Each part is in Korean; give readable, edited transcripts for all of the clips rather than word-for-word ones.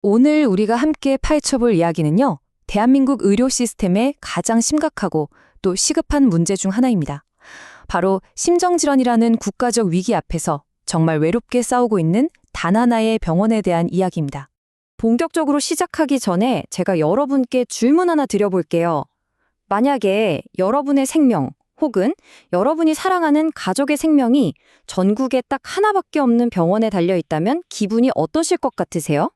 오늘 우리가 함께 파헤쳐볼 이야기는요, 대한민국 의료 시스템의 가장 심각하고 또 시급한 문제 중 하나입니다. 바로 심정질환이라는 국가적 위기 앞에서 정말 외롭게 싸우고 있는 단 하나의 병원에 대한 이야기입니다. 본격적으로 시작하기 전에 제가 여러분께 질문 하나 드려볼게요. 만약에 여러분의 생명 혹은 여러분이 사랑하는 가족의 생명이 전국에 딱 하나밖에 없는 병원에 달려 있다면 기분이 어떠실 것 같으세요?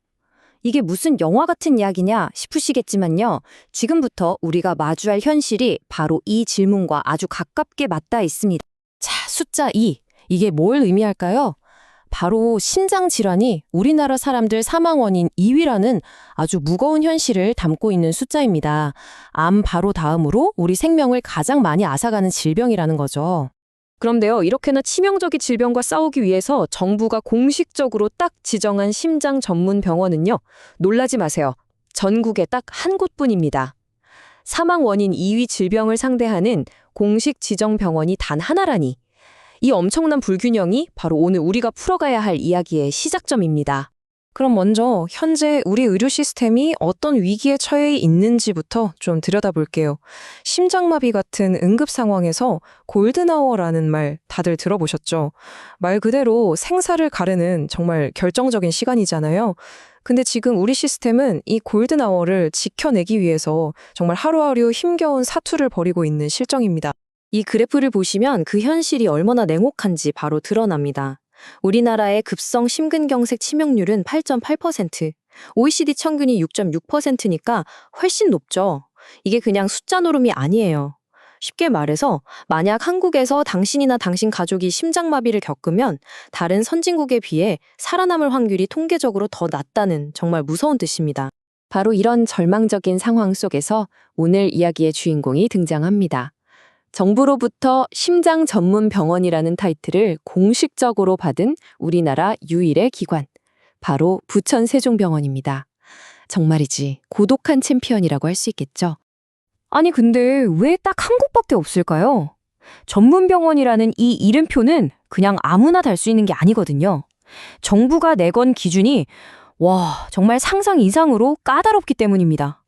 이게 무슨 영화 같은 이야기냐 싶으시겠지만요. 지금부터 우리가 마주할 현실이 바로 이 질문과 아주 가깝게 맞닿아 있습니다. 자, 숫자 2. 이게 뭘 의미할까요? 바로 심장질환이 우리나라 사람들 사망 원인 2위라는 아주 무거운 현실을 담고 있는 숫자입니다. 암 바로 다음으로 우리 생명을 가장 많이 앗아가는 질병이라는 거죠. 그런데요, 이렇게나 치명적인 질병과 싸우기 위해서 정부가 공식적으로 딱 지정한 심장 전문 병원은요, 놀라지 마세요. 전국에 딱 한 곳뿐입니다. 사망 원인 2위 질병을 상대하는 공식 지정 병원이 단 하나라니. 이 엄청난 불균형이 바로 오늘 우리가 풀어가야 할 이야기의 시작점입니다. 그럼 먼저 현재 우리 의료 시스템이 어떤 위기에 처해 있는지부터 좀 들여다볼게요. 심장마비 같은 응급 상황에서 골든아워라는 말 다들 들어보셨죠? 말 그대로 생사를 가르는 정말 결정적인 시간이잖아요. 근데 지금 우리 시스템은 이 골든아워를 지켜내기 위해서 정말 하루하루 힘겨운 사투를 벌이고 있는 실정입니다. 이 그래프를 보시면 그 현실이 얼마나 냉혹한지 바로 드러납니다. 우리나라의 급성 심근경색 치명률은 8.8%, OECD 평균이 6.6%니까 훨씬 높죠. 이게 그냥 숫자 노름이 아니에요. 쉽게 말해서 만약 한국에서 당신이나 당신 가족이 심장마비를 겪으면 다른 선진국에 비해 살아남을 확률이 통계적으로 더 낮다는 정말 무서운 뜻입니다. 바로 이런 절망적인 상황 속에서 오늘 이야기의 주인공이 등장합니다. 정부로부터 심장 전문 병원이라는 타이틀을 공식적으로 받은 우리나라 유일의 기관, 바로 부천세종병원입니다. 정말이지 고독한 챔피언이라고 할 수 있겠죠. 아니 근데 왜 딱 한 곳밖에 없을까요? 전문 병원이라는 이 이름표는 그냥 아무나 달 수 있는 게 아니거든요. 정부가 내건 기준이 정말 상상 이상으로 까다롭기 때문입니다.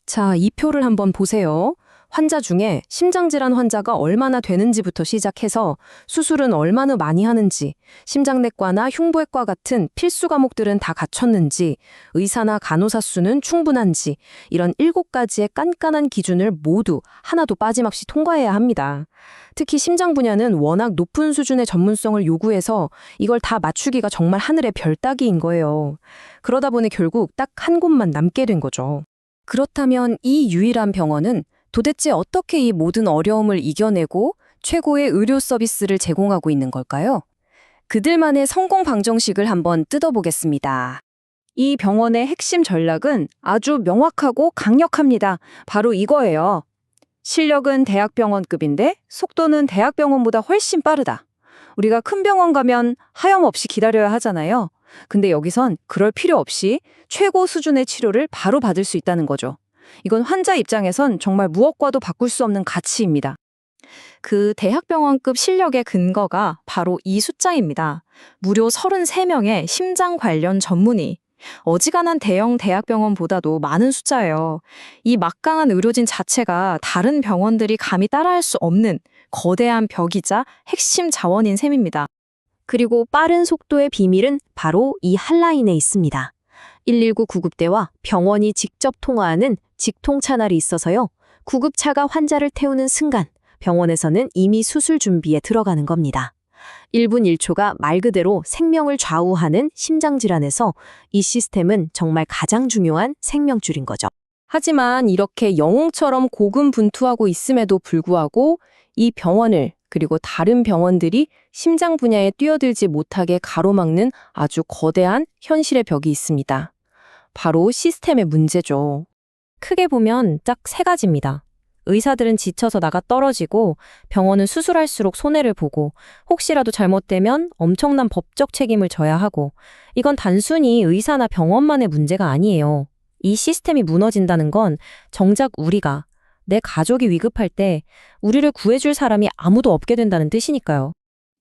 자, 이 표를 한번 보세요. 환자 중에 심장질환 환자가 얼마나 되는지부터 시작해서 수술은 얼마나 많이 하는지, 심장내과나 흉부외과 같은 필수 과목들은 다 갖췄는지, 의사나 간호사 수는 충분한지, 이런 7가지의 깐깐한 기준을 모두 하나도 빠짐없이 통과해야 합니다. 특히 심장 분야는 워낙 높은 수준의 전문성을 요구해서 이걸 다 맞추기가 정말 하늘의 별 따기인 거예요. 그러다 보니 결국 딱 한 곳만 남게 된 거죠. 그렇다면 이 유일한 병원은 도대체 어떻게 이 모든 어려움을 이겨내고 최고의 의료 서비스를 제공하고 있는 걸까요? 그들만의 성공 방정식을 한번 뜯어보겠습니다. 이 병원의 핵심 전략은 아주 명확하고 강력합니다. 바로 이거예요. 실력은 대학병원급인데 속도는 대학병원보다 훨씬 빠르다. 우리가 큰 병원 가면 하염없이 기다려야 하잖아요. 근데 여기선 그럴 필요 없이 최고 수준의 치료를 바로 받을 수 있다는 거죠. 이건 환자 입장에선 정말 무엇과도 바꿀 수 없는 가치입니다. 그 대학병원급 실력의 근거가 바로 이 숫자입니다. 무려 33명의 심장 관련 전문의. 어지간한 대형 대학병원보다도 많은 숫자예요. 이 막강한 의료진 자체가 다른 병원들이 감히 따라할 수 없는 거대한 벽이자 핵심 자원인 셈입니다. 그리고 빠른 속도의 비밀은 바로 이 한라인에 있습니다. 119 구급대와 병원이 직접 통화하는 직통 채널이 있어서요. 구급차가 환자를 태우는 순간 병원에서는 이미 수술 준비에 들어가는 겁니다. 1분 1초가 말 그대로 생명을 좌우하는 심장질환에서 이 시스템은 정말 가장 중요한 생명줄인 거죠. 하지만 이렇게 영웅처럼 고군분투하고 있음에도 불구하고 이 병원을 그리고 다른 병원들이 심장 분야에 뛰어들지 못하게 가로막는 아주 거대한 현실의 벽이 있습니다. 바로 시스템의 문제죠. 크게 보면 딱 3가지입니다. 의사들은 지쳐서 나가 떨어지고 병원은 수술할수록 손해를 보고 혹시라도 잘못되면 엄청난 법적 책임을 져야 하고 이건 단순히 의사나 병원만의 문제가 아니에요. 이 시스템이 무너진다는 건 정작 우리가 내 가족이 위급할 때 우리를 구해줄 사람이 아무도 없게 된다는 뜻이니까요.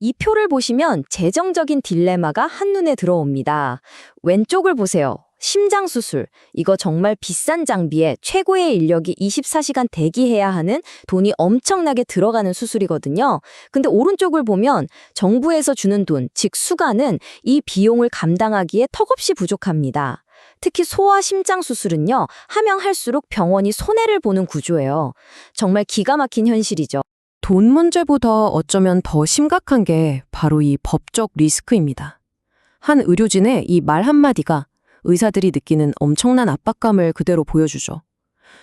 이 표를 보시면 재정적인 딜레마가 한눈에 들어옵니다. 왼쪽을 보세요. 심장 수술. 이거 정말 비싼 장비에 최고의 인력이 24시간 대기해야 하는 돈이 엄청나게 들어가는 수술이거든요. 근데 오른쪽을 보면 정부에서 주는 돈, 즉 수가는 이 비용을 감당하기에 턱없이 부족합니다. 특히 소아 심장 수술은요, 하면 할수록 병원이 손해를 보는 구조예요. 정말 기가 막힌 현실이죠. 돈 문제보다 어쩌면 더 심각한 게 바로 이 법적 리스크입니다. 한 의료진의 이 말 한마디가 의사들이 느끼는 엄청난 압박감을 그대로 보여주죠.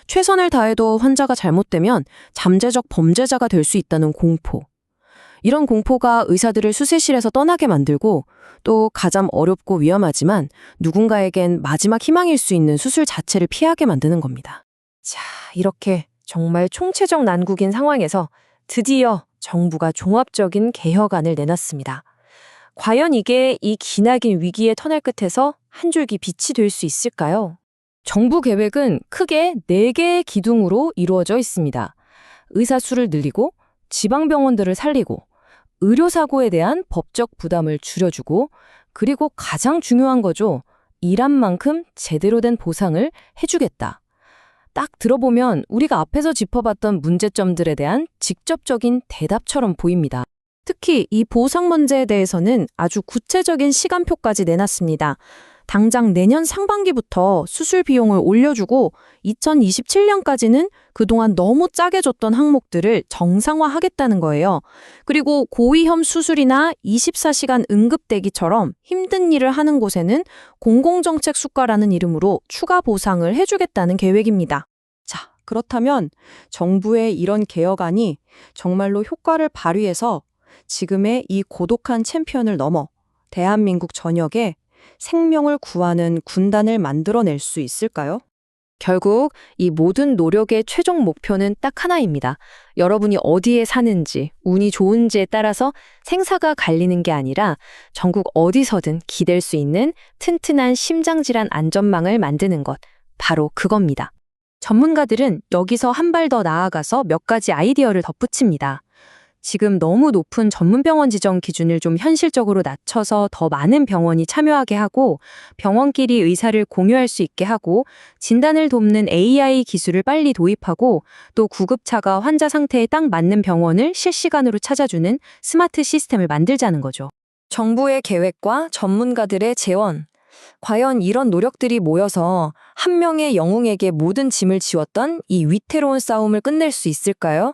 최선을 다해도 환자가 잘못되면 잠재적 범죄자가 될 수 있다는 공포. 이런 공포가 의사들을 수세실에서 떠나게 만들고 또 가장 어렵고 위험하지만 누군가에겐 마지막 희망일 수 있는 수술 자체를 피하게 만드는 겁니다. 자, 이렇게 정말 총체적 난국인 상황에서 드디어 정부가 종합적인 개혁안을 내놨습니다. 과연 이게 이 기나긴 위기의 터널 끝에서 한 줄기 빛이 될 수 있을까요? 정부 계획은 크게 4개의 기둥으로 이루어져 있습니다. 의사 수를 늘리고, 지방병원들을 살리고, 의료사고에 대한 법적 부담을 줄여주고, 그리고 가장 중요한 거죠. 일한 만큼 제대로 된 보상을 해주겠다. 딱 들어보면 우리가 앞에서 짚어봤던 문제점들에 대한 직접적인 대답처럼 보입니다. 특히 이 보상 문제에 대해서는 아주 구체적인 시간표까지 내놨습니다. 당장 내년 상반기부터 수술 비용을 올려주고 2027년까지는 그동안 너무 짜게 줬던 항목들을 정상화하겠다는 거예요. 그리고 고위험 수술이나 24시간 응급대기처럼 힘든 일을 하는 곳에는 공공정책 수가라는 이름으로 추가 보상을 해주겠다는 계획입니다. 자, 그렇다면 정부의 이런 개혁안이 정말로 효과를 발휘해서 지금의 이 고독한 챔피언을 넘어 대한민국 전역에 생명을 구하는 군단을 만들어낼 수 있을까요? 결국 이 모든 노력의 최종 목표는 딱 하나입니다. 여러분이 어디에 사는지, 운이 좋은지에 따라서 생사가 갈리는 게 아니라 전국 어디서든 기댈 수 있는 튼튼한 심장질환 안전망을 만드는 것, 바로 그겁니다. 전문가들은 여기서 한 발 더 나아가서 몇 가지 아이디어를 덧붙입니다. 지금 너무 높은 전문병원 지정 기준을 좀 현실적으로 낮춰서 더 많은 병원이 참여하게 하고 병원끼리 의사를 공유할 수 있게 하고 진단을 돕는 AI 기술을 빨리 도입하고 또 구급차가 환자 상태에 딱 맞는 병원을 실시간으로 찾아주는 스마트 시스템을 만들자는 거죠. 정부의 계획과 전문가들의 재원. 과연 이런 노력들이 모여서 한 명의 영웅에게 모든 짐을 지웠던 이 위태로운 싸움을 끝낼 수 있을까요?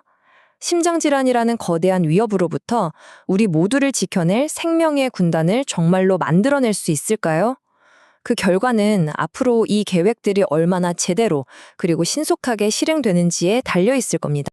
심장질환이라는 거대한 위협으로부터 우리 모두를 지켜낼 생명의 군단을 정말로 만들어낼 수 있을까요? 그 결과는 앞으로 이 계획들이 얼마나 제대로 그리고 신속하게 실행되는지에 달려 있을 겁니다.